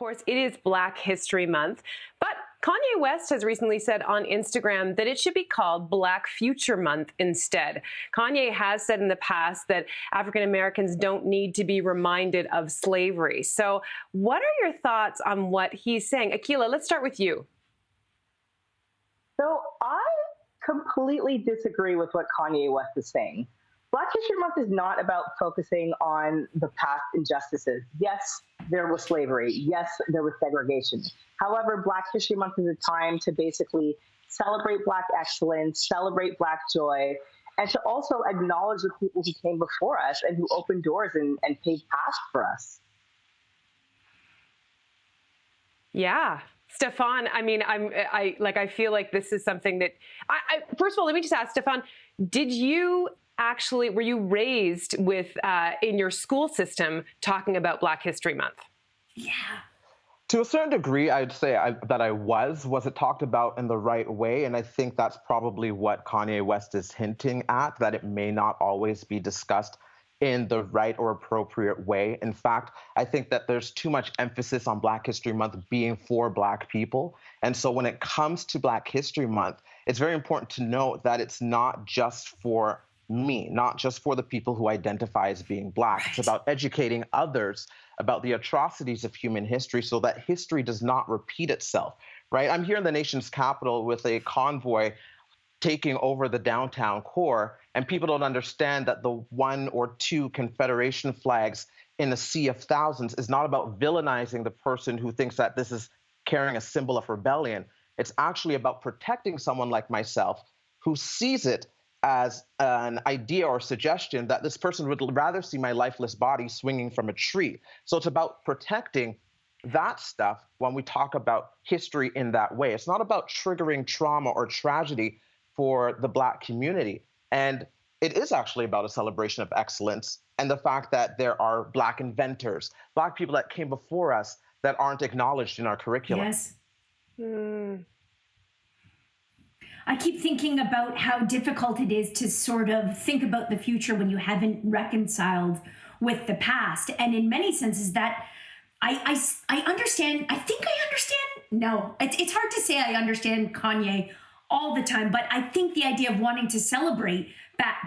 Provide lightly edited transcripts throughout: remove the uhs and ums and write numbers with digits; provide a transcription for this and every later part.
course, it is Black History Month, but Kanye West has recently said on Instagram that it should be called Black Future Month instead. Kanye has said in the past that African Americans don't need to be reminded of slavery. So what are your thoughts on what he's saying? Akilah, let's start with you. So I completely disagree with what Kanye West is saying. Black History Month is not about focusing on the past injustices. Yes, there was slavery. Yes, there was segregation. However, Black History Month is a time to basically celebrate Black excellence, celebrate Black joy, and to also acknowledge the people who came before us and who opened doors and paved paths for us. Yeah. Stefan, I mean, I feel like this is something that first of all, let me just ask Stefan, were you raised with, in your school system, talking about Black History Month? Yeah. To a certain degree, I'd say that I was. Was it talked about in the right way? And I think that's probably what Kanye West is hinting at, that it may not always be discussed in the right or appropriate way. In fact, I think that there's too much emphasis on Black History Month being for Black people. And so when it comes to Black History Month, it's very important to note that it's not just for me, not just for the people who identify as being Black. It's about educating others about the atrocities of human history so that history does not repeat itself, right? I'm here in the nation's capital with a convoy taking over the downtown core, and people don't understand that the one or two Confederation flags in a sea of thousands is not about villainizing the person who thinks that this is carrying a symbol of rebellion. It's actually about protecting someone like myself who sees it as an idea or suggestion that this person would rather see my lifeless body swinging from a tree. So it's about protecting that stuff when we talk about history in that way. It's not about triggering trauma or tragedy for the Black community. And it is actually about a celebration of excellence and the fact that there are Black inventors, Black people that came before us that aren't acknowledged in our curriculum. Yes. I keep thinking about how difficult it is to sort of think about the future when you haven't reconciled with the past. And in many senses that I understand, I think I understand. No, it's hard to say I understand Kanye all the time, but I think the idea of wanting to celebrate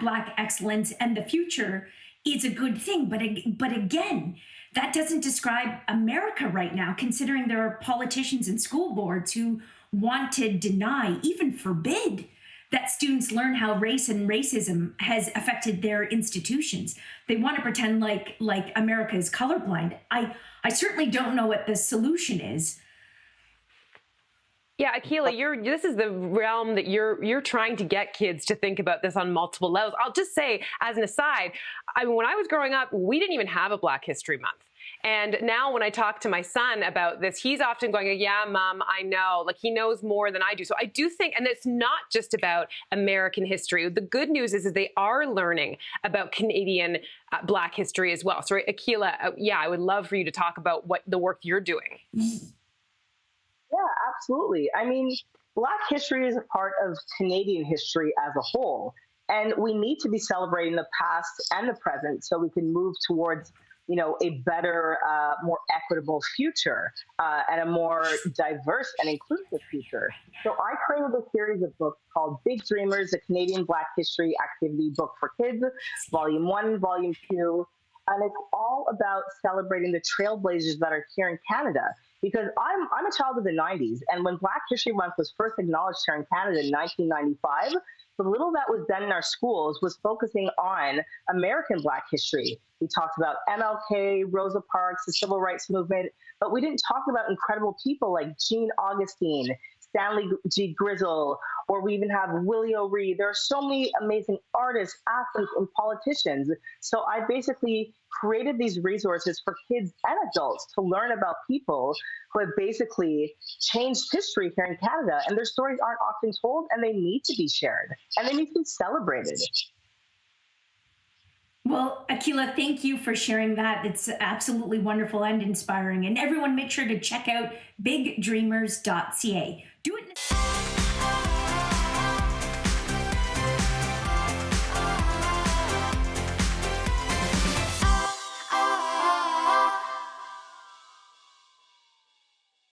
Black excellence and the future is a good thing. But again, that doesn't describe America right now, considering there are politicians and school boards who want to deny, even forbid, that students learn how race and racism has affected their institutions. They want to pretend like America is colorblind. I certainly don't know what the solution is. Yeah, Akilah, this is the realm that you're trying to get kids to think about this on multiple levels. I'll just say, as an aside, when I was growing up, we didn't even have a Black History Month. And now when I talk to my son about this, he's often going, yeah, Mom, I know. Like, he knows more than I do. So I do think, and it's not just about American history. The good news is they are learning about Canadian Black history as well. So Akilah, yeah, I would love for you to talk about what the work you're doing. Yeah, absolutely. I mean, Black history is a part of Canadian history as a whole. And we need to be celebrating the past and the present so we can move towards, a better, more equitable future and a more diverse and inclusive future. So I created a series of books called Big Dreamers, a Canadian Black History Activity Book for Kids, Volume 1, Volume 2. And it's all about celebrating the trailblazers that are here in Canada. Because I'm a child of the 90s, and when Black History Month was first acknowledged here in Canada in 1995, the little that was done in our schools was focusing on American Black history. We talked about MLK, Rosa Parks, the Civil Rights Movement, but we didn't talk about incredible people like Jean Augustine, Stanley G. Grizzle, or we even have Willie O'Ree. There are so many amazing artists, athletes, and politicians. So I basically created these resources for kids and adults to learn about people who have basically changed history here in Canada. And their stories aren't often told, and they need to be shared, and they need to be celebrated. Well, Akilah, thank you for sharing that. It's absolutely wonderful and inspiring. And everyone, make sure to check out bigdreamers.ca. Do it.